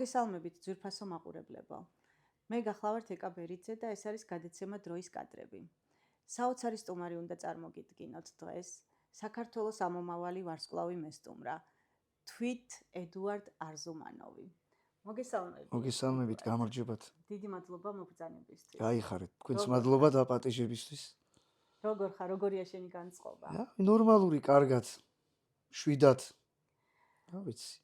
მოგესალმებით ძვირფასო მაყურებლებო. მე გახლავართ ეკა ბერიძე და ეს არის გადაცემა დროის კადრები. საოცარი სტუმარი უნდა წარმოგიდგინოთ დღეს. საქართველოს ამომავალი ვარსკვლავი მესტუმრა. თვით ედუარდ არზუმანოვი. მოგესალმებით. მოგესალმებით, გამარჯობათ. დიდი მადლობა მოგზანებისთვის. გაიხარეთ. თქვენს მადლობა და პატიჟებისთვის. როგორ ხარ? როგორია შენი განწყობა? ნორმალური, კარგად. შვიდად. რა ვიცი.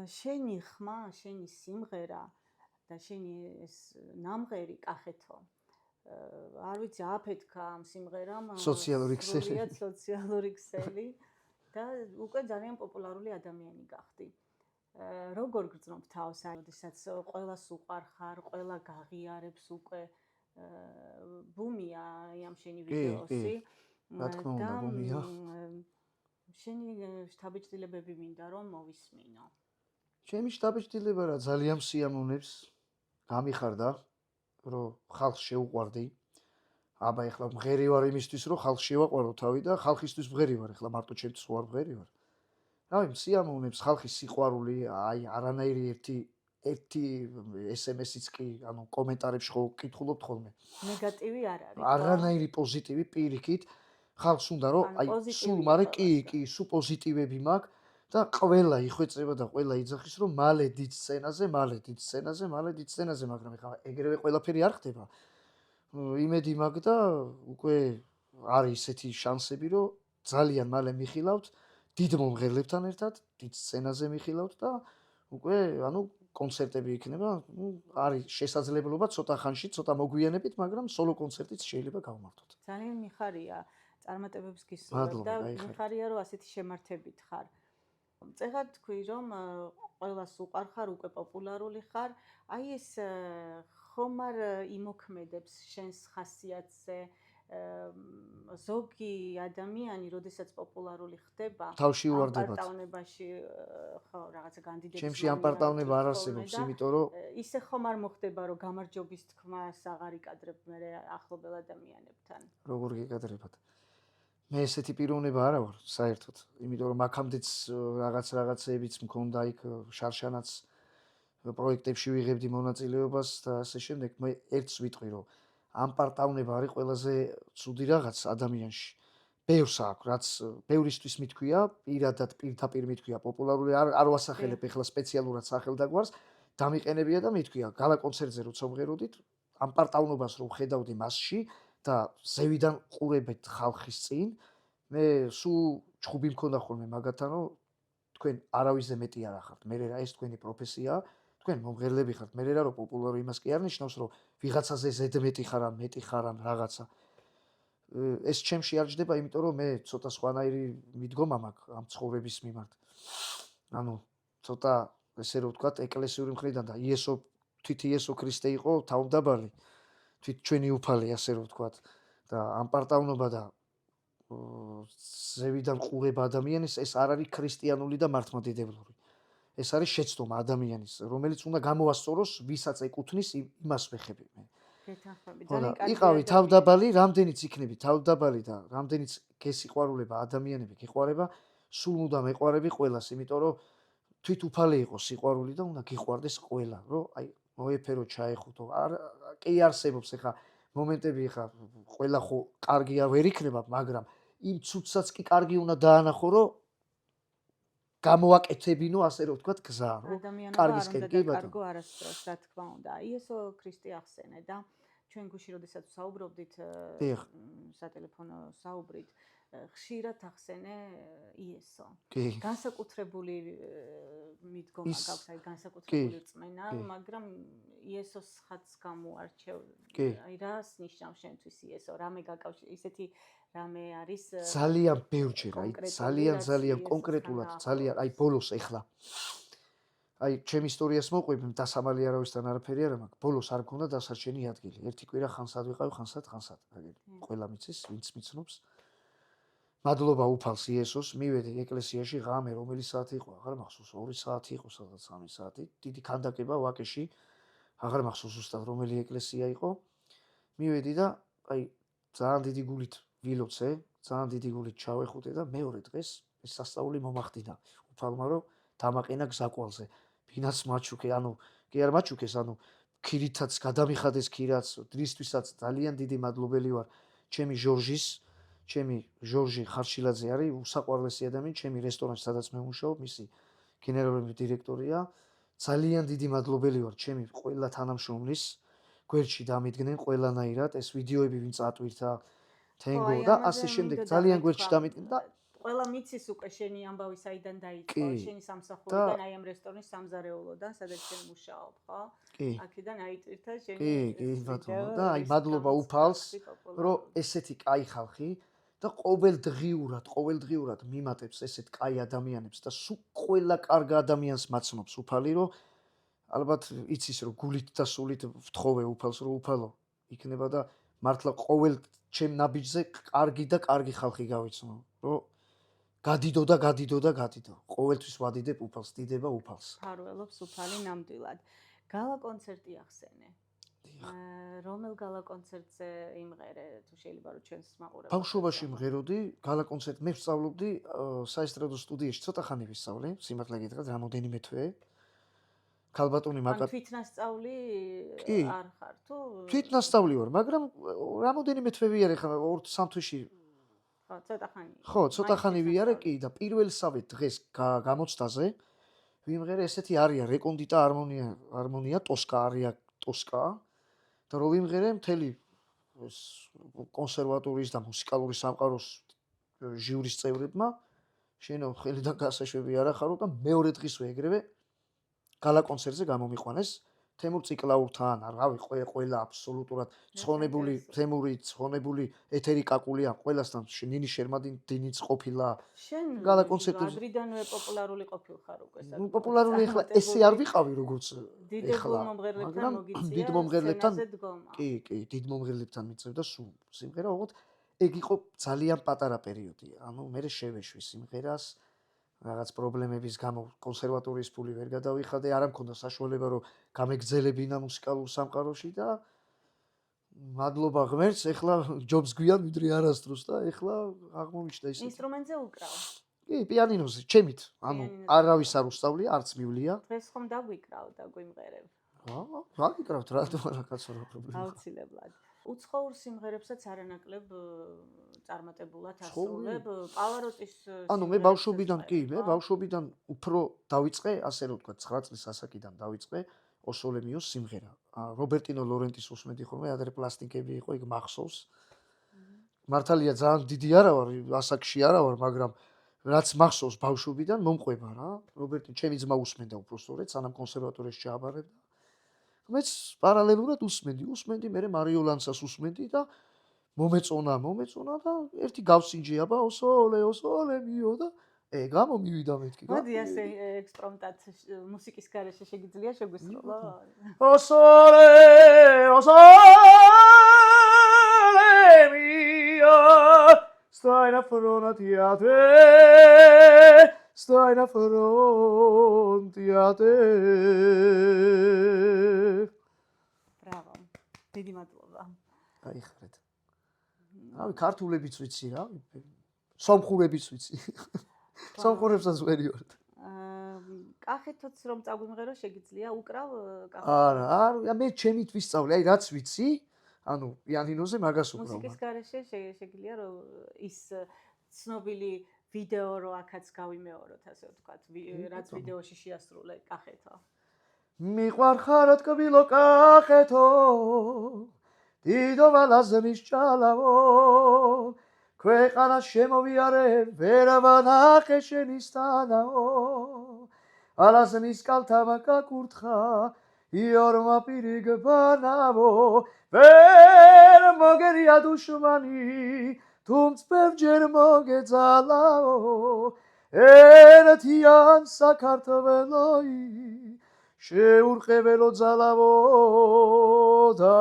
შენი ხმა, შენი სიმღერა და შენი ეს ნამღერი კახეთო. არ ვიცი, აფეთქა ამ სიმღერამ სოციალური ქსელი და უკვე ძალიან პოპულარული ადამიანი გახდი. როგორ გრძნობ თავს, როდესაც ყველას უყვარ ხარ, ყველა გაღიარებს უკვე ბუმია ამ შენი ვიდეოსი. რა თქმა უნდა, ბუმია. შენი შთაბეჭდილებები მინდა რომ მოვისმინო. ჩემი შთაბეჭდილება რა ძალიან სიამოვნებს. გამიხარდა რომ ხალხს შეუყვარდი. აბა ეხლა მღერი ვარ იმისთვის რომ ხალხს შევაყვარო თავი და ხალხისთვის მღერი ვარ, ეხლა მარტო ჩემთვის ვარ მღერი ვარ. რავი, სიამოვნებს ხალხის სიყვარული, აი არანაირი ერთი SMS-იც კი, ანუ კომენტარებში ხო კითხულობთ ხოლმე. ნეგატივი არ არის. არანაირი პოზიტივი პირიქით. ხალხს უნდა რომ აი სულ მარე კი, სულ პოზიტივები მაქვს და ყველა იხვეწება და ყველა იძახის რომ მალე დიდ სცენაზე, მაგრამ ეხლა ეგრევე ყველაფერი არ ხდება. იმედი მაქვს და უკვე არის ესეთი შანსები რომ ძალიან მალე მიხილავთ დიდ მომღერლებთან ერთად, დიდ სცენაზე მიხილავთ და უკვე ანუ კონცერტები იქნება, არის შესაძლებლობა ცოტა ხანში, ცოტა მოგვიანებით, მაგრამ სოლო კონცერტიც შეიძლება გავმართოთ. ძალიან მიხარია წარმატებებს გისურვებ და მიხარია რომ ასეთი შემართებით ხარ. წეღად თქვი რომ ყველას უყვარ ხარ, უკვე პოპულარული ხარ. აი ეს ხომ არ იმოქმედებს შენს ხასიათზე ზოგი ადამიანი, როდესაც პოპულარული ხდება, თავში უვარდებათ. პარტავნებაში ხო რაღაცა კანდიდატებს. ჩემში ამ პარტავნება არ არსებობს, იმიტომ რომ ისე ხომ არ მოხდება რომ გამარჯვების თქმას აღარ იკადრებ მე ახლობელ ადამიანებთან. როგორ გეკადრებათ? მე ესეთი პიროვნება არა ვარ, საერთოდ. იმიტომ რომ აქამდეც რაღაცეებიც მქონდა იქ შარშანაც პროექტებში ვიღებდი მონაწილეობას და ასე შემდეგ. მე ერთს ვიტყვი რომ ამ პარტავნება არის ყველაზე ცუდი რაღაც ადამიანში. ბევრს აქვს, რაც ბევრისთვის მithქვია, პირდაპირ მithქვია, პოპულარული არ ვასახელებ ეხლა სპეციალურად სახელდაგვარს, დამიყენებია და მithქვია, გალა კონცერტზე როცა ვღეროდით, ამ პარტავნობას რომ ხედავდი მასში და ზევიდან ყურებთ ხალხის წინ, მე სულ ჩხუბი მქონდა ხოლმე მაგათთან, რომ თქვენ არავისზე მეტი არ ახართ. მე რა ეს თქვენი პროფესიაა, თქვენ მომღერლები ხართ. მე რა რომ პოპულარი იმას კი არ ნიშნავს, რომ ვიღაცაზე ზედმეტი ხარ ან მეტი ხარ ან რაღაცა. ეს ჩემში არ ჯდება, იმიტომ რომ მე ცოტა სხვანაირი მიდგომა მაქვს ამ ცხოვრების მიმართ. ანუ ცოტა ესე რომ ვთქვათ, ეკლესიური მხრიდან და თვით იესო ქრისტე იყო თავმდაბალი, თვით ჩვენი უფალი, ასე რომ ვთქვათ. და ამ პარტავნობა და ზევიდან ყურება ადამიანის, ეს არ არის ქრისტიანული და მართლმადიდებლური. ეს არის შეცდომა ადამიანის, რომელიც უნდა გამოასწოროს, ვისაც ეკუთვნის, იმას ვეხები მე. იყავი თავდაბალი, რამდენიც იქნები თავდაბალი და რამდენიც გესიყვარულება ადამიანები გიყვარება, სულ უნდა მეყვარები ყველას, იმიტომ რომ თვით უფალი იყო სიყვარული და უნდა გიყვარდეს ყველა, რომ აი მოეფერო ჩაეხუთო. კი არსებობს ეხა მომენტები ეხა ყველა ხო კარგია ვერ იქნება, მაგრამ იმ ცუდსაც კი კარგი უნდა დაანახო, რომ გამოვაკეთებინო, ასე რომ ვთქვათ, გზა, რომ კარგისკენ კი ბატონო. კარგო არასდროს, რა თქმა უნდა. იესო ქრისტე ახსენე და ჩვენ გუში როდესაც საუბრობდით სატელეფონო საუბრით, ხშირად ახსენე იესო. განსაკუთრებული მიდგომა გაქვს, აი განსაკუთრებული რწმენა, მაგრამ იესოს ხაც გამოარჩევ. აი რას ნიშნავს შენთვის იესო? რამე გაკავშირ ისეთი რამე არის ძალიან ბევრჯერ, აი ძალიან კონკრეტულად, ძალიან აი ბოლოს ეხლა. აი ჩემ ისტორიას მოყვები, დასამალი არავისთან არაფერი არ მაქვს. ბოლოს არ მქონდა დასარჩენი ადგილი. ერთი კვირა ხანსად ვიყავი, ხანსად. ყველა მიცის, ვინც მიცნობს. მადლობა უფალს იესოს, მივედი ეკლესიაში ღამე, რომელი საათი იყო, აღარ მახსოვს, 2 საათი იყო, სადაც 3 საათი. დიდი ქანდაკება ვაკეში, აღარ მახსოვს ზუსტად რომელი ეკლესია იყო. მივედი და აი ძალიან დიდი გულით ვილოცე, ძალიან დიდი გულით ჩავეხუტე და მეორე დღეს ეს სასწაული მომახდინა უფალმა, რომ დამაყენა გზაკვალზე. ბინას მაჩუკე, ანუ კი არ მაჩუკეს, ანუ ქირითაც გადამიხადეს ქირაც, დრისთვისაც ძალიან დიდი მადლობელი ვარ ჩემი ჟორჟი ხარშილაძე არის უსაყვარლესი ადამიანი ჩემი რესტორანში სადაც მე ვმუშაობ, მისი გენერალური დირექტორია. ძალიან დიდი მადლობელი ვარ ჩემი ყველა თანამშრომლის, გვერდში დამიდგნენ ყველანაირად ეს ვიდეოები ვინც ატვირთა თენგო და ასე შემდეგ ძალიან გვერდში დამიდგნენ და ყველა მიცის უკვე შენი ამბავი საიდან დაიწყო, შენი სამსახურიდან, აი ამ რესტორნის სამზარეულოდან, სადაც შენ მუშაობ, ხო? აქედან აიტვირთა შენი. კი, ბატონო. და აი მადლობა უფალს, რომ ესეთი კაი ხალხი და ყოველდღიურად მიმატებს ესეთ კაი ადამიანებს და სულ ყველა კარგ ადამიანს მაცნობს უფალი, რომ ალბათ იცის რომ გულით და სულით ვთხოვე უფალს, რომ უფალო იქნება და მართლა ყოველ ჩემ ნაბიჯზე კარგი ხალხი გავიცნო, რომ გადიდო. ყოველთვის ვადიდებ უფალს, დიდება უფალს. ფარველობს უფალი ნამდვილად. გალა კონცერტი ახსენე. რომელ გალა კონცერტზე იმღერე, თუ შეიძლება რომ ჩვენს მაყურებელს. ბავშვობაში მღეროდი, გალა კონცერტ მე ვსწავლობდი საესტრადო სტუდიაში, ცოტა ხანი ვისწავლე, სიმართლე გითხრათ, რამოდენიმე თვე. ქალბატონი მაგა თვითნასწავლი არ ხარ თუ? თვითნასწავლი ვარ, მაგრამ რამოდენიმე თვე ვიარე ხა 2-3 თვეში. ხო, ცოტა ხანი ვიარე კი და პირველსავე დღეს გამოცდაზე ვიმღერე ესეთი არია რეკონდიტა არმონია ტოსკა და რო ვიმღერე მთელი ეს კონსერვატორიის და მუსიკალური სამყაროს ჟიურის წევრებმა შენო ხელიდან გასაშვები არ ახარო და მეორე დღისვე ეგრევე გალა კონცერტზე გამომიყვანეს თემურ ციკლაურთან, რავი, ყველა აბსოლუტურად ცხონებული ეთერი კაკულია, ყველასთან ნინი შერმადინიც ყოფილა. შენ გალა კონცერტებზე ადრიდანვე პოპულარული ყოფილხარ უკვე. პოპულარული ახლა ესე არ ვიყავი როგორც ახლა. დიდ მომღერლებთან კი, დიდ მომღერლებთან მიწევდა სულ სიმღერა, ოღონდ ეგ იყო ძალიან პატარა პერიოდი. ანუ მე შევეშვი სიმღერას რაღაც პრობლემების გამო კონსერვატორიის ფული ვერ გადავიხადე, არ მქონდა საშუალება რომ გამეგზელებინა მუსიკალურ სამყაროში და მადლობა ღმერთს, ეხლა ჯობს გვიან ვიდრე არასდროს და ეხლა აღმომიჩნდა ისე. ინსტრუმენტზე უკრავ? კი, პიანინოზე, ჩემით. ანუ არავის არ უსწავლია, არც მივლია. დღეს ხომ დაგვიკრავ და გვიმღერებ? რა გიკრავთ, რატომ არა კაცო რა პრობლემა. აუცილებლად. უცხოურ სიმღერებსაც არანაკლებ წარმატებულად ასრულებ. პავაროტის ანუ მე ბავშვობიდან უფრო დავიწყე, ასე რომ ვთქვა, 9 წლის ასაკიდან დავიწყე ოსოლემიოს სიმღერა. რობერტინო ლორენტის უსმენდი ხოლმე, ადრე პლასტიკები იყო, იქ მახსოვს. მართალია ძალიან დიდი არა ვარ, ასაკში არა ვარ, მაგრამ რაც მახსოვს ბავშვობიდან მომყვება რა. რობერტინო ჩემი ძმა უსმენდა უბრალოდ, სანამ კონსერვატორიაში ჩააბარებდა. მეც პარალელურად უსმენდი, მე მარიოლანსას უსმენდი და მომეწონა და ერთი გავსინჯი აბა ოსოლე მიო და გამომივიდა მეთქი. მოდი ასე ექსპრომტად მუსიკის გარეშე შეგიძლია შეგვისრულო? ოსოლე მიო stai na fronte a te Bravo. დიდი მადლობა. გაიხარეთ. რავი, ქართულებიც ვიცი რა. სომხურებიც ვიცი. სომხურებსაც ვერი ვარ. კახეთოც რომ წაგვიმღერო შეგიძლია უკრავ კახეთს? არა, მე ჩემით ვისწავლე, აი რაც ვიცი, ანუ პიანინოზე მაგას უკრავ. მუსიკის გარეშე შეგიძლია რომ ის ცნობილი ვიდეო რო აქაც გავიმეოროთ, ასე ვთქვათ, რაც ვიდეოში შეასრულე კახეთო. მიყვარხარ თკბილო კახეთო, დიდო ვალაზმის ჭალავო, ქვეყანა შემოვიარე, ვერავანახე შენისთანაო, ალაზმის კალთამა გაკურთხა, იორმა პირი გბანავო, ვერ მოგერია დუშმანი, თუმც ბევრჯერ მოგეძალაო, ერთიან საქართველოი, შეურყებელო ძალავოდა.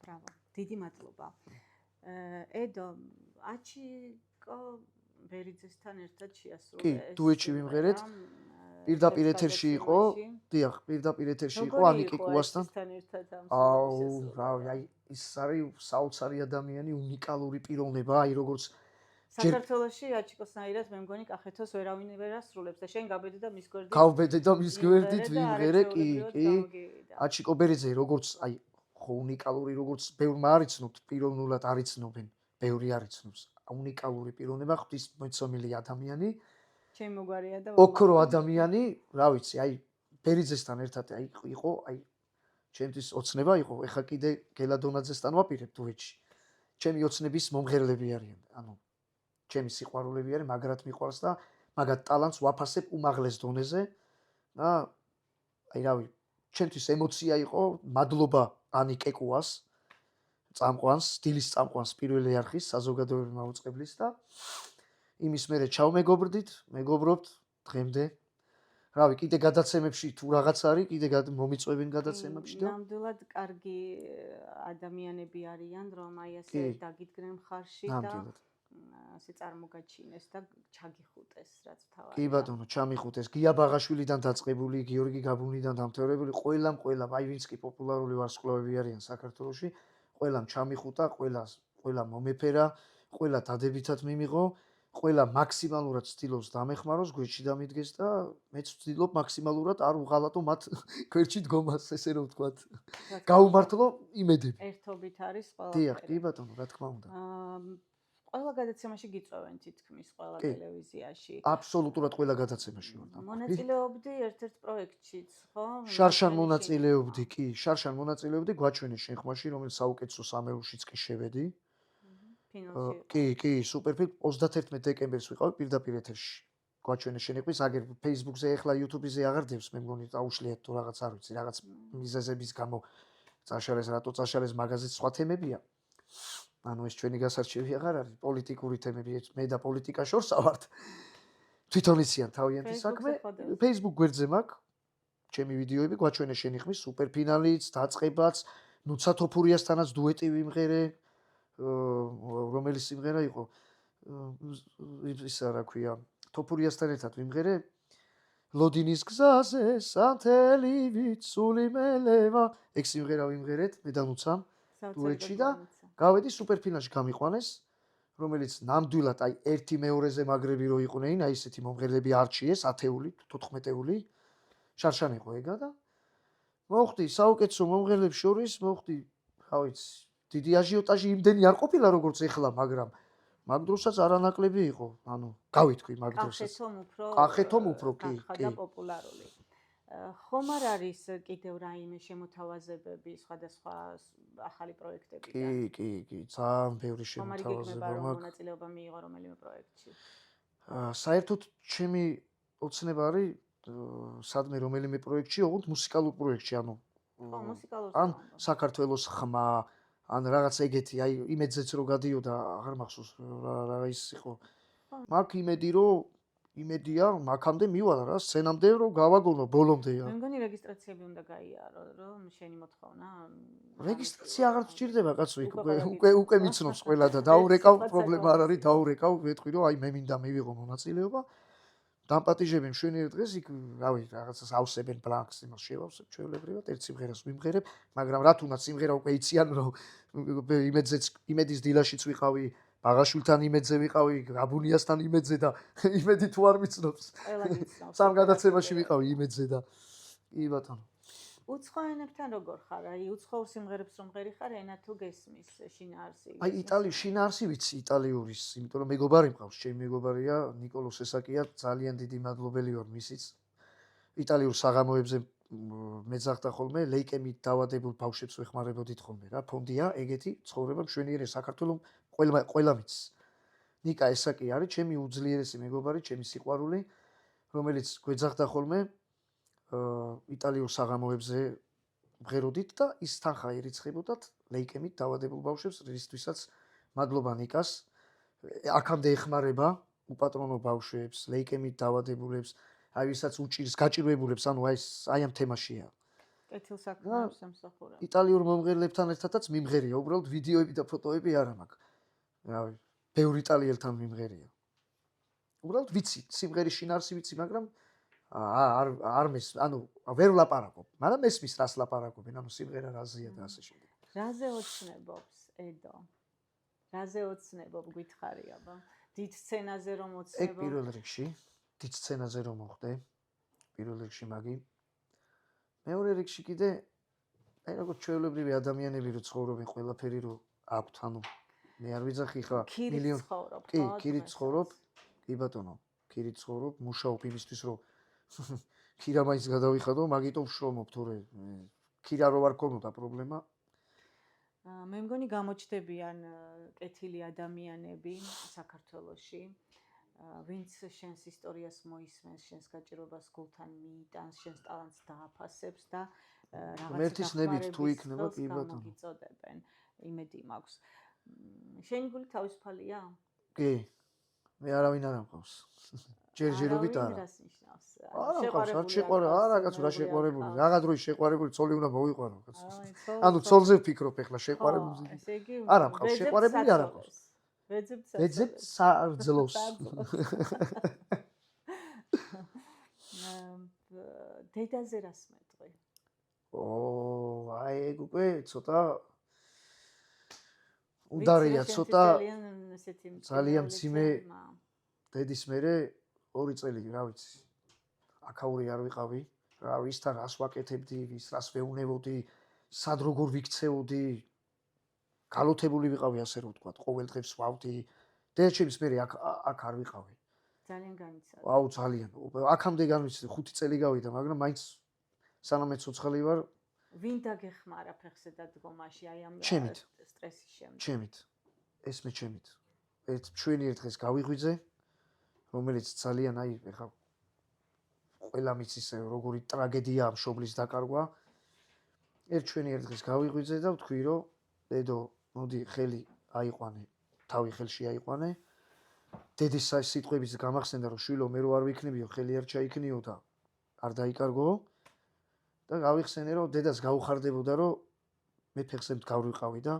Bravo, დიდი მადლობა. ედო, აჩიკო ვერიძესთან ერთად შეასრულე. კი, დუეტში ვიმღერეთ. პირდაპირ ეთერში იყო. დიახ, პირდაპირ ეთერში იყო ანიკი კუასთან. აუ, რავი, აი ის არის საოცარი ადამიანი, უნიკალური პიროვნება, აი როგორც საქართველოში აჩიკოსნაირად მე მგონი კახეთოს ვერავინ ვერ ასრულებს და შენ გავბედე და მის გვერდით გავბედე და მის გვერდით ვიმღერე კი აჩიკობერიძე როგორც აი ხო უნიკალური როგორც ბევრმა არიცნობთ პიროვნულად არიცნობენ ბევრი არიცნობს უნიკალური პიროვნება ღვთის მოწამილი ადამიანი ჩემი მოგვარია და ოქრო ადამიანი რა ვიცი აი ბერიძესთან ერთად აი იყო აი ჩემთვის ოცნება იყო ეხა კიდე გელადონაძესთან ვაპირებ დუეტში ჩემი ოცნების მომღერლები არიან ანუ ჩემი სიყვარულები არის მაგრად მიყვარს და მაგათ ტალანტს ვაფასებ უმაღლეს დონეზე და აი რავი ჩემთვის ემოცია იყო მადლობა ანი კეკუას წამყვანს დილის წამყვანს პირველი არხის საზოგადოებრივი მაუწყებლის და იმის მერე ჩავმეგობრდით მეგობრობთ დღემდე რავი კიდე გადაცემებში თუ რაღაც არის კიდე მომიწვევენ გადაცემებში და ნამდვილად კარგი ადამიანები არიან რომ აი ასე დაგიდგნენ მხარში და ასე წარმოგაჩინეს და ჩაგიხუტეს რაც თავად. კი ბატონო, ჩამიხუტეს. გია ბაღაშვილიდან დაწყებული, გიორგი გაბუნიდან დამთავრებული, ყველამ აი ვინც კი პოპულარული ვარსკვლავები არიან საქართველოში, ყველამ ჩამიხუტა, ყველა მომეფერა, ყველა დადებითად მიმიღო, ყველა მაქსიმალურად ცდილობს დამეხმაროს, გვერდში დამიდგეს და მეც ვცდილობ მაქსიმალურად არ უღალატო მათ გვერდში დგომას, ესე რომ ვთქვათ. გაუმართლო იმედები. ერთობით არის ყველა. დიახ, კი ბატონო, რა თქმა უნდა. ყველა გადაცემაში გიწვევენ თითქმის ყველა ტელევიზიაში. აბსოლუტურად ყველა გადაცემაში ვარ. მონაწილეობდი ერთ-ერთ პროექტშიც, ხო? შარშან მონაწილეობდი, კი, შარშან მონაწილეობდი გვაჩვენეს შენხმაში, რომელიც საუკეთესო სამეულშიც კი შევედი. კი, სუპერფილმ 31 დეკემბერს ვიყავი პირდაპირ ეთერში. გვაჩვენეს შენხმის, აგერ Facebook-ზე, ახლა YouTube-ზე აღარ დევს, მე მგონი დაუშლიათ თუ რაღაც არ ვიცი, რაღაც მიზეზების გამო წაშალეს, რატო წაშალეს მაგაზეც სხვა თემებია. ანუ ეს ჩვენი გასარჩევი აღარ არის პოლიტიკური თემები, მე და პოლიტიკა შორს ავართ. თვითონ იციან თავიანთი საქმე. Facebook გვერდზე მაქვს ჩემი ვიდეოები, გვაჩვენეს შენიხმის სუპერფინალიც, დაწყებაც, ნუცა თოფურიასთანაც დუეტი ვიმღერე, რომელიც სიმღერა იყო ისა რა ქვია, თოფურიასთან ერთად ვიმღერე ლოდინის გზაზე სანთელი ვიცული მელევა, ეგ სიმღერა ვიმღერეთ მე და ნუცამ დუეტში და გავედი სუპერფინალში გამიყვანეს, რომელიც ნამდვილად აი ერთი მეორეზე მაგრები რო იყვნენ, აი ესეთი მომღერლები არჩიეს 10-ეული, 14-ეული. შარშან იყო ეგა და მოხდი საუკეთესო მომღერლებს შორის, მოხდი, რა ვიცი, დიდი აჟიოტაჟი იმდენი არ ყოფილა როგორც ეხლა, მაგრამ მაგ დროსაც არანაკლები იყო, ანუ გავითქვი მაგ დროსაც. კახეთომ უფრო, კი. და პოპულარული. ხომ არ არის კიდევ რაიმე შემოთავაზებები სხვადასხვა ახალი პროექტებიდან? კი, ძალიან ბევრი შემოთავაზება მაქვს. ხომ არ იგეგმება რომ მონაწილეობა მიიღო რომელიმე პროექტში? საერთოდ ჩემი ოცნება არის სადმე რომელიმე პროექტში, ოღონდ მუსიკალურ პროექტში, ანუ ან საქართველოს ხმა, ან რაღაც ეგეთი, აი იმედზეც რო გადიოდა, აღარ მახსოვს რა ის იყო. მაქვს იმედი რომ იმედია, მაგამდე მივალ რა, სცენამდე რომ გავაგონო ბოლომდე. მე მგონი რეგისტრაციები უნდა გაიარო, რომ შენი მოთხოვნა. რეგისტრაცია აღარ სჭირდება, კაცო, უკვე მიცნობს ყველა და დაურეკავ, პრობლემა არ არის, დაურეკავ, ვეთქვი რომ აი მე მინდა მივიღო მონაწილეობა. დამპატიჟები მშვენიერ დღეს იქ, რავი, რაღაცას ავსებენ ბლანკს, იმას შევავსებ ჩვეულებრივად, ერთ სიმღერას ვიმღერებ, მაგრამ რა თუნდაც სიმღერა უკვე იციან, რომ იმედის დილაშიც ვიყავი, ბაღაშვილთან იმედზე ვიყავი, გაბუნიასთან იმედზე და იმედი თუ არ მიცნობს. სამ გადაცემაში ვიყავი იმედზე და კი ბატონო. უცხო ენებთან როგორ ხარ? აი უცხოურ სიმღერებს რომ ღერი ხარ, ენა თუ გესმის შინაარსი? აი იტალიის შინაარსი ვიცი, იტალიურის, იმიტომ რომ მეგობარი მყავს, ჩემი მეგობარია, ნიკოლო სესაკია, ძალიან დიდი მადლობელი ვარ მისიც. იტალიურ საღამოებზე მეძახდა ხოლმე, ლეიკემით დავადებულ ბავშვებს ვეხმარებოდით ხოლმე რა, ფონდია ეგეთი ცხოვრება მშვენიერი საქართველოს ყველა მის. ნიკა ესაკი არის ჩემი უძლიერესი მეგობარი, ჩემი სიყვარული, რომელიც გვეძახდა ხოლმე იტალიურ საღამოებზე მღეროდით და ის თანხა ერიცხებოდათ ლეიკემით დავადებულ ბავშვებს, რისთვისაც მადლობა ნიკას. აქამდე ეხმარება უპატრონო ბავშვებს, ლეიკემით დავადებულებს, აი ვისაც უჭირს გაჭირვებულებს, ანუ აი ამ თემაშია. კეთილსაქმეებს ემსახურა. იტალიურ მომღერლებთან ერთადაც მიმღერია, უბრალოდ ვიდეოები და ფოტოები არ მაქვს. რავი, ბევრი იტალიელთან მიმღერია. უბრალოდ ვიცი, სიმღერის შინაარსი ვიცი, მაგრამ არ მის, ანუ ვერ ვლაპარაკობ, მაგრამ მესმის რას ლაპარაკობენ, ანუ სიმღერა რაზეა და ასე შემდეგ. რაზე ოცნებობს ედო? რაზე ოცნებობ გითხარიაბა? დიდ სცენაზე რომ ეგ მოცნებო. პირველ რიგში, დიდ სცენაზე რომ მოხდე, პირველ რიგში მაგი. მეორე რიგში კიდე აი როგორც ჩვეულებრივი ადამიანები რო ცხოვრობენ, ყველაფერი რო აქვთ, ანუ მე არ ვიძახი ხა მილიონი ცხოვრობ, კი, ქირით ცხოვრობ, კი ბატონო, ქირით ცხოვრობ, მუშაობ იმისთვის რომ ქირა მაინც გადავიხადო, მაგიტომ ვშრომობ, თორე ქირა რო არ ქონოდა პრობლემა. მე მგონი გამოჩნდებიან კეთილი ადამიანები საქართველოში, ვინც შენს ისტორიას მოისმენს, შენს გაჭირვებას გულთან მიიტანს, შენს ტალანტს დააფასებს და მერტის ნებით თუ იქნება, კი ბატონო. გიწოდებენ, იმედი მაქვს. შენი გული თავისუფალია? კი. მე არავინ არ ამყავს. ჯერჯერობით არა. არა, კაცო, რა შეყვარებული. რაღა დროის შეყვარებული, ცოლი უნდა მოვიყვარო, კაცო. ანუ ცოლზე ვფიქრობ ახლა შეყვარებული. არა, მყავს შეყვარებული არ ამყავს. ვეძებ სარძლოს. დედაზე რას მეტყვი? აი ეგ უკვე ცოტა უდარია, ცოტა ძალიან მძიმე დედის მერე 2 წელი, რა ვიცი. აქაური არ ვიყავი, რა ვისთან რას ვაკეთებდი, ვის რას ვეუნებოდი, სად როგორ ვიქცეოდი. გალოთებული ვიყავი, ასე რომ ვთქვა, ყოველ დღეს ვავდი. დედაჩემის მერე აქ არ ვიყავი. ძალიან განიცადა. აუ, ძალიან. აქამდე განვიცდი 5 წელი გავიდა, მაგრამ მაინც სანამ მე ცოცხალი ვარ, ვინ დაგეხმარა ფეხზე დადგომაში აი ამ სტრესის შემდეგ? ჩემით. ეს მე ჩემით. ჩვენი ერთ დღეს გავიღვიძე, რომელიც ძალიან აი ეხა ყველა მიცის როგორი ტრაგედია მშობლის დაკარგვა. ჩვენი ერთ დღეს გავიღვიძე და ვთქვი რომ დედო, მოდი ხელი აიყვანე, თავი ხელში აიყვანე. დედის სიტყვების გამახსენდა რომ შვილო მე რო არ ვიქნებიო, ხელი არ ჩაიქნიო და არ დაიკარგო. და გავიხსენე რომ დედას გაუხარდებოდა რომ მე ფეხზე მდგავრიყავი და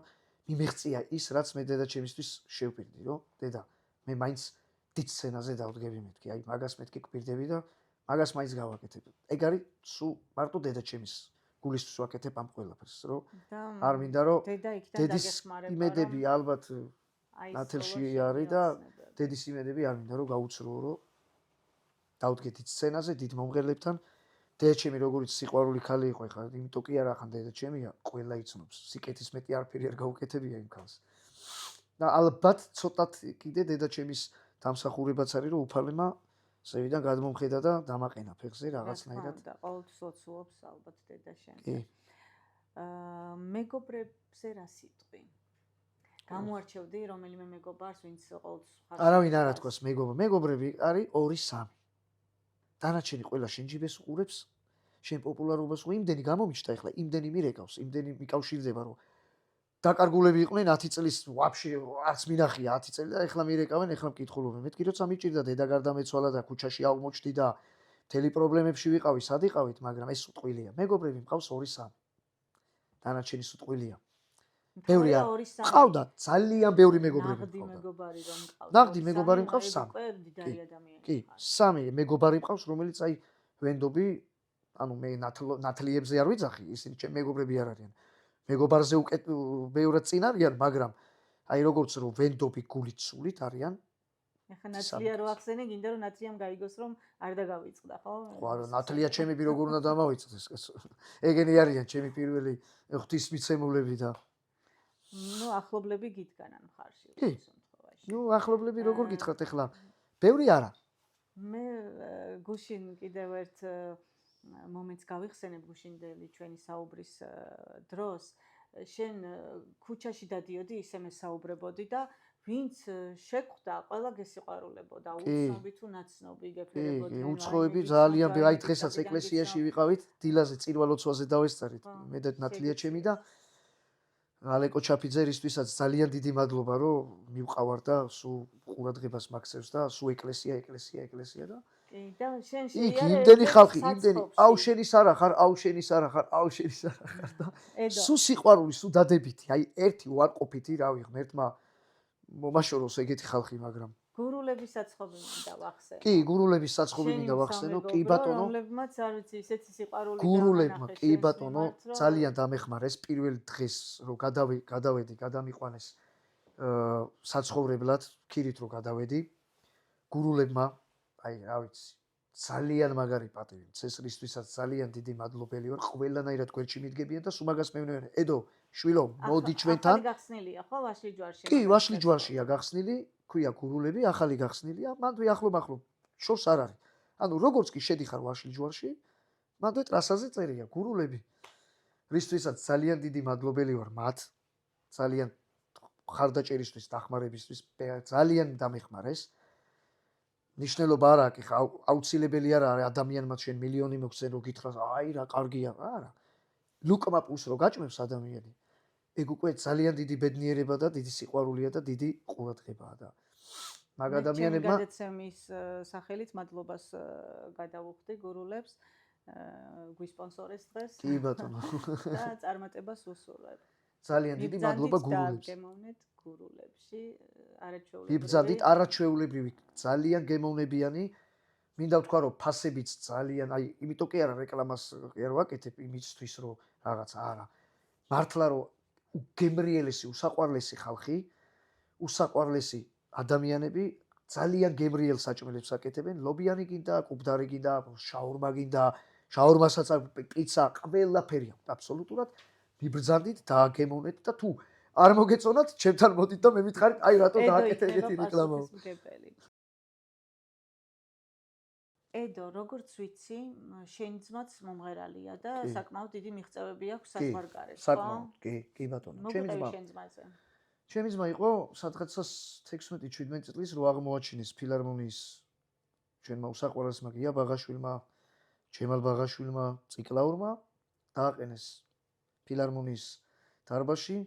მიმეღწია ის რაც მე დედაჩემისთვის შევპირდი რომ დედა მე მაინც დიდ სცენაზე დავდგები მეთქი აი მაგას მეთქი გვპირდები და მაგას მაინც გავაკეთებ. ეგ არის სულ მარტო დედაჩემის გულისთვის ვაკეთებ ამ ყველაფერს რომ არ მინდა რომ დედის იმედები ალბათ ნათელში არის და დედის იმედები არ მინდა რომ გაუცროო რომ დავდგე დიდ სცენაზე დიდ მომღერლებთან. დედაჩემი როგორც სიყვარული ქალი იყო ხა, იმიტომ კი არა ხან დედაჩემია, ყველა იცნობს. სიკეთის მეტი არაფერი არ გაუკეთებია იმ ქალს. და ალბათ ცოტათ კიდე დედაჩემის დამსახურებაც არის, რომ უფალემა ზევიდან გადმომხედა და დამაყენა ფეხზე რაღაცნაირად. და ყოველთვის ოცულობს ალბათ დედაშენზე. მეგობრებზე რა სიტყვი? გამოარჩევდი რომელიმე მეგობარს, ვინც ყოველთვის არავინ არ ათქვას მეგობრები არის 2-3. დანარჩენი ყველა შენ ჯიბეს უყურებს, შენ პოპულარობას ხო იმდენი გამომიჩნდა ახლა, იმდენი მირეკავს, იმდენი მიკავშირდება, რომ დაკარგულები იყვნენ 10 წლის, ვაფშე არც მინახია 10 წელი და ახლა მირეკავენ, ახლა მკითხულობენ. მეთქი როცა მიჭირდა დედა გარდამეცვალა და ქუჩაში აღმოჩნდი და მთელი პრობლემებში ვიყავი, სად იყავით, მაგრამ ეს უტყვილია. მეგობრები მყავს 2-3. დანარჩენი უტყვილია. ბევრი არ მყავდა, ძალიან ბევრი მეგობრები მყავდა. ნაღდი მეგობარი მყავს 3. კი, 3 მეგობარი მყავს, რომელიც აი ვენდობი, ანუ მე ნათლიებზე არ ვიძახი, ისინი ჩემი მეგობრები არ არიან. მეგობარზე უკეთ ბევრად წინ არიან, მაგრამ აი როგორც რომ ვენდობი გულით სულით არიან. ეხლა ნათლია რო ახსენე, გინდა რომ ნათლიამ გაიგოს რომ არ დაგავიწყდა, ხო? ხო, არა, ნათლია ჩემები როგორ უნდა დამავიწყდეს, კაცო. ეგენი არიან ჩემი პირველი ღვთისმიცემულები და ნუ ახლობლები გიდგანან მხარში ის შემთხვევაში. ნუ ახლობლები როგორ გითხრათ ახლა? ბევრი არა. მე გუშინ კიდევ ერთ მომენტს გავიხსენებ გუშინდელი ჩვენი საუბრის დროს. შენ ქუჩაში დადიოდი, ისე მე საუბრებოდი და ვინც შეხვდა, ყველა გესიყვარულებოდა, უცნობი თუ ნაცნობი გეფერებოდნენ. კი, უცხოები ძალიან აი დღესაც ეკლესიაში ვიყავით, დილაზე წირვალოცვაზე დავესწარით. მე და ნათლია ჩემი და ალეკო ჩაფიძერისთვისაც ძალიან დიდი მადლობა რომ მივყავარ და სულ ყურადღებას მაქცევს და სულ ეკლესია და კი და შენ იქ იმდენი ხალხი, იმდენი აუ შენის არა ხარ და სულ სიყვარული, სულ დადებითი, აი ერთი უარყოფითი, რავი, ღმერთმა მომაშოროს ეგეთი ხალხი, მაგრამ გურულების საცხობი მინდა ვახსენო. კი, გურულების საცხობი მინდა ვახსენო, კი ბატონო. რომლებმაც არ ვიცი, ისეთი სიყვარული გურულებმა, კი ბატონო, ძალიან დამეხმარეს პირველ დღეს, რომ გადავედი, გადამიყვანეს საცხოვრებლად ქირით რო გადავედი გურულებმა აი რა ვიცი ძალიან მაგარი პატივი წესრისთვისაც ძალიან დიდი მადლობელი ვარ ყველანაირად გვერდში მიდგებიან და სულ მაგას მეუბნებიან ედო შვილო მოდი ჩვენთან ახალი გახსნილია ხო ვაშლი ჯვარში კი ვაშლი ჯვარშია გახსნილი ქვია გურულები ახალი გახსნილია მანდ ახლო შორს არ არის ანუ როგორც კი შედიხარ ვაშლი ჯვარში მანდ ტრასაზე წერია გურულები რისთვისაც ძალიან დიდი მადლობელი ვარ მათ ძალიან ხარდაჭერისთვის დახმარებისთვის ძალიან დამეხმარეს ნიშნულობა არა კი აუცილებელი არა ადამიანმა შენ მილიონი მოგცენ რო გითხრას აი რა კარგია არა ლუკმა პულს რო გაჭმევს ადამიანი ეგ უკვე ძალიან დიდი ბედნიერება და დიდი სიყვარულია და დიდი ყურადღებაა და მაგ ადამიანებმა გადაცემის სახელით მადლობას გადავუხდი გურულებს გვისპონსორეს დღეს კი ბატონო და წარმატებას ვუსურვებ ძალიან დიდი მადლობა გურულებს გემოვნეთ გურულებში ვიბრძანდით არაჩვეულებრივი ძალიან გემოვნებიანი მინდა ვთქვა რომ ფასებიც ძალიან აი იმიტომ კი არა რეკლამას არ ვაკეთებ იმისთვის რომ რაღაც არა მართლა რომ გემრიელესი უსაყვარლესი ხალხი უსაყვარლესი ადამიანები ძალიან გემრიელ საჭმელებს აკეთებენ ლობიანი გინდა კუბდარი გინდა შაურმა გინდა შაურმასაც პიცა ყველაფერი აქვს აბსოლუტურად ვიბრძანდით დააგემოვნეთ და თუ არ მოგეწონათ ჩემთან მოდით და მე მითხარით აი რატო დააკეთე ეგეთი რეკლამა ედო როგორც ვიცი შენი ძმაც მომღერალია და საკმაოდ დიდი მიღწევები აქვს საზღვარგარეთ ხო საკმაოდ კი ბატონო ჩემი ძმა იყო სადღაცას 16-17 წლის რო აღმოაჩინეს ფილარმონიის ჩვენმა უსაყვარლესმა გია ბაღაშვილმა ჯემალ ბაღაშვილმა ციკლაურმა დააყენეს ფილარმონიის დარბაზში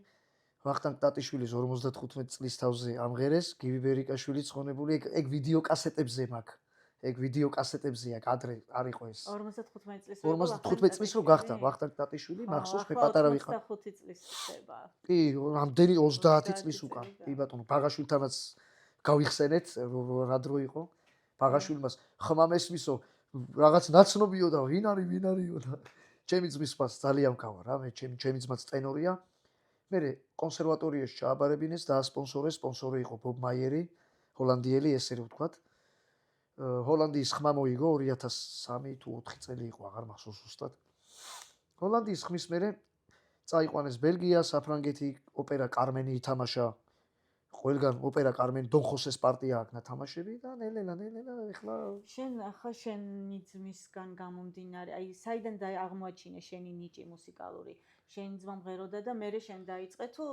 ვახტანგ ტატიშვილის 55 წლის თავზე ამღერეს გივი ბერიკაშვილის ხონებული ეგ ვიდეო კასეტებზე მაქვს ეგ ვიდეო კასეტებზეა კადრე არ იყო ეს 55 წლის რო გახდა ვახტანგ ტატიშვილი მახსოვს მე პატარა ვიყავ 25 წლის ხდება კი რამდენი 30 წლის უკან კი ბატონო ბაღაშვილთანაც გავიხსენეთ რა დრო იყო ბაღაშვილმას ხმამ ესმისო რაღაც ნაცნობიო და ვინ არისო და ჩემი ძმის ფას ძალიან მქავა რა მე ჩემი ძმაც ტენორია მე კონსერვატორიაში ჩააბარებინეს და სპონსორი იყო ბობ მაიერი ჰოლანდიელი ესე რომ ვთქვათ ჰოლანდიის ხმა მოიგო 2003 თუ 4 წელი იყო აღარ მახსოვს ზუსტად ჰოლანდიის ხმის მერე წაიყვანეს ბელგია საფრანგეთი ოპერა კარმენი ითამაშა ყველგან ოპერა კარმენი დონ ხოსეს პარტია აქნა თამაშები და ნელ-ნელა ეხლა შენი ძმისგან გამომდინარე აი საიდან აღმოაჩინე შენი ნიჭი მუსიკალური შენი ძმა მღეროდა და მე შენ დაიწყე თუ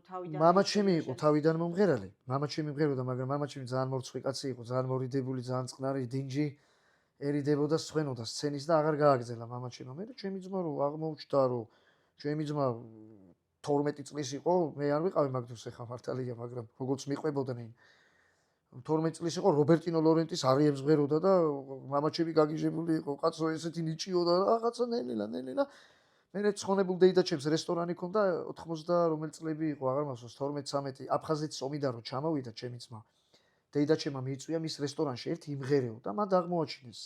თავიდან მამაჩემი იყო თავიდან მომღერალი მამაჩემი მღეროდა მაგრამ მამაჩემი ძალიან მორცხვი კაცი იყო ძალიან მორიდებული ძალიან წყნარი დინჯი ერიდებოდა სხვენოდა სცენის და აღარ გააგზელა მამაჩემმა მე ჩემი ძმა რო აღმოუჩნდა რომ ჩემი ძმა 12 წლის იყო მე არ ვიყავი მაგ დროს ახლა მართალია მაგრამ როგორც მიყვებოდნენ 12 წლის იყო რობერტინო ლორენტის არიებს მღეროდა და მამაჩემი გაგიჟებული იყო კაცო ესეთი ნიჭიო და რაღაცა ნელა მე ცხონებულ დეიდაჩემს რესტორანი ქონდა 80 რომელ წლები იყო აღარ მახსოვს 12-13 აფხაზეთის ომიდან რო ჩამოვიდა ჩემი ძმა დეიდაჩემმა მიიწვია მის რესტორანში ერთი იმღერეო და მან აღმოაჩინეს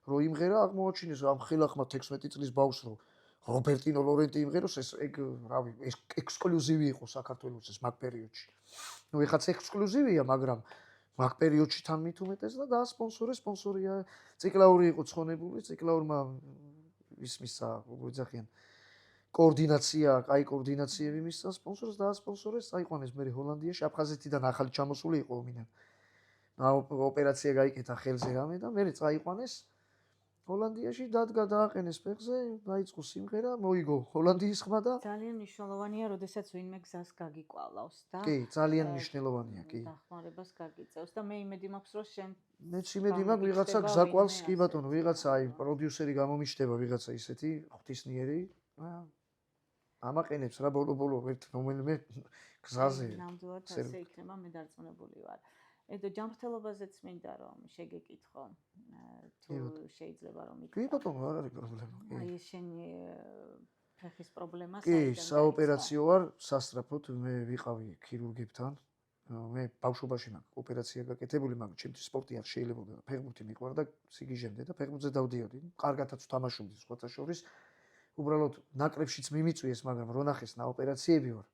რომ იმღერა აღმოაჩინეს ამ ხილახმა 16 წლის ბავშვს რო რობერტინო ლორენტი იმღეროს ეს ეგ რავი ეს ექსკლუზივი იყო საქართველოს ეს მაგ პერიოდში ნუ ეხაც ექსკლუზივია მაგრამ მაგ პერიოდში თან მით უმეტეს და სპონსორია ციკლაური იყო ცხონებული ციკლაურმა ისმისა როგორ ძახიან კოორდინაცია, კაი კოორდინაციები მისცა სპონსორს და სპონსორეს აიყვანეს მე ჰოლანდიაში აფხაზეთიდან ახალი ჩამოსული იყო ომიდან. ოპერაცია გაიკეთა ხელზე რამე და მე წაიყვანეს ჰოლანდიაში დადგა დააყენეს ფეხზე, დაიწყო სიმღერა, მოიგო ჰოლანდიის ხმა და ძალიან მნიშვნელოვანია, როდესაც ვინმე გზას გაგიკვალავს და კი, ძალიან მნიშვნელოვანია, კი. დახმარებას გაგიწევს და მე იმედი მაქვს, რომ შენ მეც იმედი მაქვს ვიღაცა გზაკვალს, კი ბატონო, ვიღაცა აი პროდიუსერი გამომიჩნდება ვიღაცა ისეთი ღვთისნიერი. ამაყენებს რა ბოლო ერთ რომელიმე გზაზე. ნამდვილად ასე იქნება, მე დარწმუნებული ვარ. ედო ჯანმრთელობაზეც მინდა რომ შეგეკითხო თუ შეიძლება რომ იკითხო. კი ბატონო, არ არის პრობლემა. აი შენი ფეხის პრობლემა კი, საოპერაციო ვარ, სასწრაფოდ მე ვიყავი ქირურგებთან. მე ბავშვობაში მაქვს ოპერაცია გაკეთებული, მაგრამ ჩემთვის სპორტი არ შეიძლება და ფეხბურთი მიყვარდა სიგიჟემდე და ფეხბურთზე დავდიოდი. კარგათაც ვთამაშობდი სხვათა შორის. უბრალოდ ნაკრებშიც მიმიწვიეს, მაგრამ რო ნახეს ოპერაციები ვარ.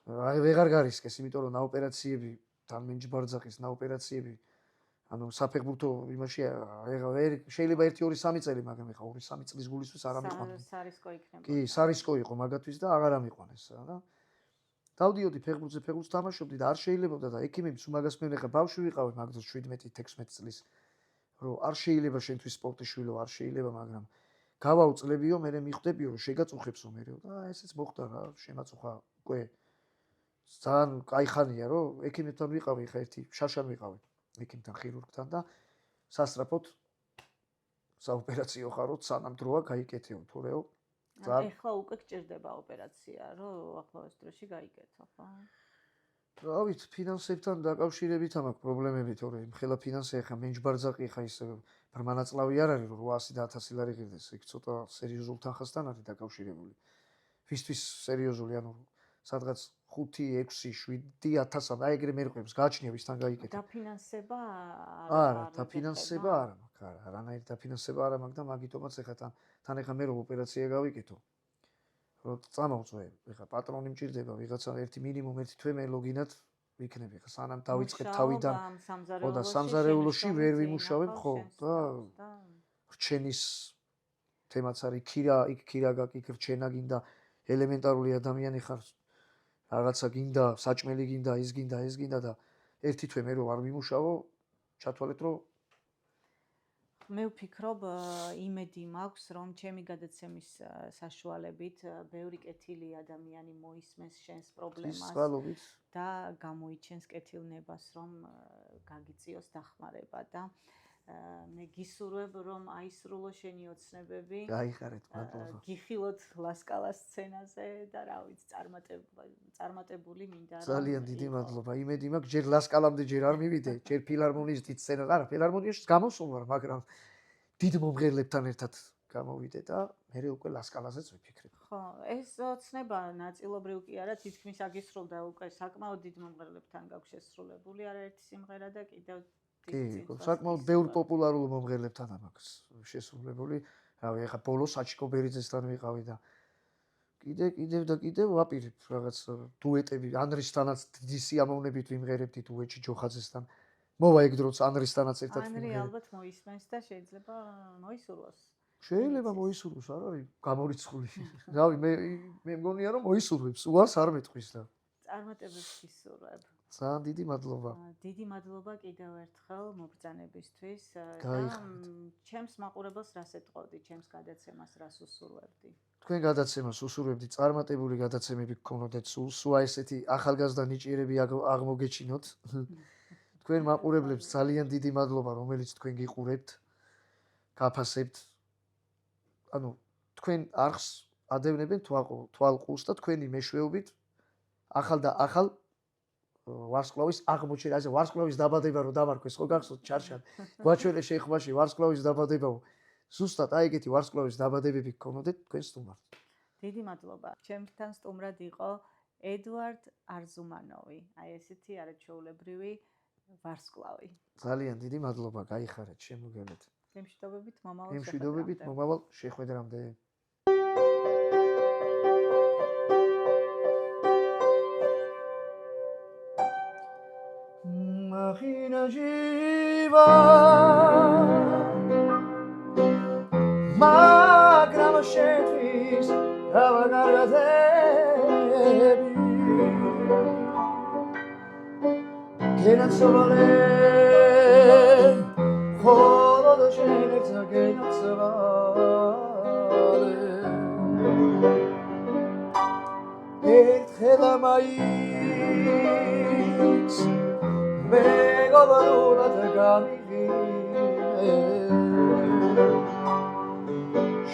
ვეღარ გარისკეს, იმიტომ რომ ნაოპერაციები თან მინჯბარძახის ნაოპერაციები ანუ საფეხბურთო იმაში შეიძლება 1-2-3 წელი, მაგრამ ეხა 2-3 წლის გულისთვის არ ამიყვანდი. სარისკო იქნება. კი, სარისკო იყო მაგათვის და აღარ ამიყვანეს რა. დავდიოდი ფეხბურთს თამაშობდი და არ შეიძლებოდა და ექიმებიც უმაგას მე ხა ბავშვი ვიყავი მაგდროს 17-16 წლის რომ არ შეიძლება შენთვის სპორტი შვილო არ შეიძლება მაგრამ გავაუწლებიო მე მიხვდებიო რომ შეგაწუხებსო მე და ესეც მოხდა რა შემაწუხა უკვე ძალიან კაი ხანია რომ ექიმებთან ვიყავი ხა ერთი შარშან ვიყავი ექიმთან ხირურგთან და სასწრაფოდ საოპერაციო ხარო სანამ დროა გაიკეთეო თორეო ეხლა უკვე გჭირდება ოპერაცია რომ ახლავეს დროში გაიკეთო ხო? რა ვიცი ფინანსებთან დაკავშირებით ამაქვს პრობლემები თორე მხელა ფინანსი ხა მენჯბარძაყი ხა ის პრმანაწლავი არ არის რომ 800 და 1000 ლარი ღირდეს იქ ცოტა სერიოზულ თანხასთან არის დაკავშირებული ვისთვის სერიოზული ანუ სადღაც 5-6-7-1000 აი ეგრე მერყევს გააჩნია ვისთან გაიკეთე დაფინანსება არა დაფინანსება არა მაქვს არა არანაირი დაფინანსება არა მაქვს და მაგიტომაც ეხა თან ეხა მე რომ ოპერაცია გავიკეთო რომ წამოვწვე ეხა პატრონი მჭირდება ვიღაცა ერთი მინიმუმ ერთი თვე მე ლოგინად ვიქნები ეხა სანამ დავიწყებ თავიდან ხო და სამზარეულოში ვერ ვიმუშავებ ხო და რჩენის თემაც არის იქ რჩენა გინდა ელემენტარული ადამიანი ხარ რაღაცა გინდა საჭმელი გინდა ის გინდა და ერთი თვე მე რო არ ვიმუშავო ჩათვალეთ რომ მე ვფიქრობ იმედი მაქვს რომ ჩემი გადაცემის საშუალებით ბევრი კეთილი ადამიანი მოისმენს შენს პრობლემას და გამოიჩენს კეთილნებას რომ გაგიწიოს დახმარება და მე გისურვებ რომ აისრულო შენი ოცნებები გაიხარეთ მადლობა გიხილოთ ლასკალას სცენაზე და რა ვიცი წარმატებული მინდა ძალიან დიდი მადლობა იმედი მაქვს ჯერ ლასკალამდე ჯერ არ მივიდე ჯერ ფილარმონიის დიდ სცენაზე არა ფილარმონიაში გამოსულ ვარ მაგრამ დიდ მომღერლებთან ერთად გამოვიდე და მე უკვე ლასკალაზეც ვიფიქრებ ხო ეს ოცნება ნაწილობრივ კი არა თითქმის აგისრულდა უკვე საკმაოდ დიდ მომღერლებთან გაქვს შესრულებული არაერთი სიმღერა და კიდევ კი, საკმაოდ ბევრ პოპულარულ მომღერლებთან აქვს შესრულებული. რავი, ეხა ბოლოს საჩიკობერიძესთან ვიყავი და კიდევ ვაპირებ რაღაც დუეტები. ანრისთანაც დიდი სიამოვნებით ვიმღერებდი დუეტში ჯოხაძესთან. მოვა ეგ დროც ანრისთანაც ერთად ვიმღერებ. ანრი ალბათ მოისმენს და შეიძლება მოისურვოს. შეიძლება მოისურვოს, არ არის გამორიცხული. რავი, მე მგონია რომ მოისურვებს, უარს არ მეტყვის და წარმატებებს გისურვებ. ძალიან დიდი მადლობა. დიდი მადლობა კიდევ ერთხელ მობრძანებისთვის და ჩემს მაყურებელს რას ეთყოდი, ჩემს გადაცემას რას უსურვებდი? თქვენ გადაცემას უსურვებდი წარმატებული გადაცემები გქონოდეთ სულ ესეთი ახალგაზრდა ნიჭიერები აღმოგეჩინოთ. თქვენ მაყურებლებს ძალიან დიდი მადლობა, რომელიც თქვენ გიყურებთ, გაფასებთ. ანუ თქვენ არხს ადევნებენ თვალყურს და თქვენი მეშვეობით ახალ და ახალ ვარსკვლავის აღმოჩენა, ასე ვარსკვლავის დაბადება რო დამარქვეს, ხო გახსოვთ ჩარშან. გვაჩვენე შეხვმაში ვარსკვლავის დაბადებაო. ზუსტად აი ეგეთი ვარსკვლავის დაბადებები გქონოდეთ თქვენ სტუმართ. დიდი მადლობა. ჩემთან სტუმრად იყო ედუარდ არზუმანოვი. აი ესეთი არაჩვეულებრივი ვარსკვლავი. ძალიან დიდი მადლობა, გაიხარეთ, შემოგელეთ. მშვიდობით მომავალ შეხვედრამდე. Machina živa Magram šetvis Prava gargazebi Genacovale Holo do ženeca genacovale Ertxela maiz მეგობრულად გამიღიმე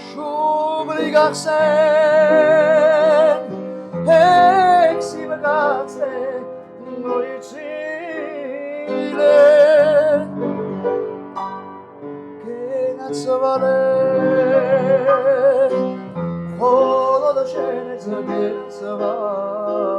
შუბლი გახსენ ექსი მკაცე მოიცილე გენაცვალე ხოლო და შენეც გენაცვალე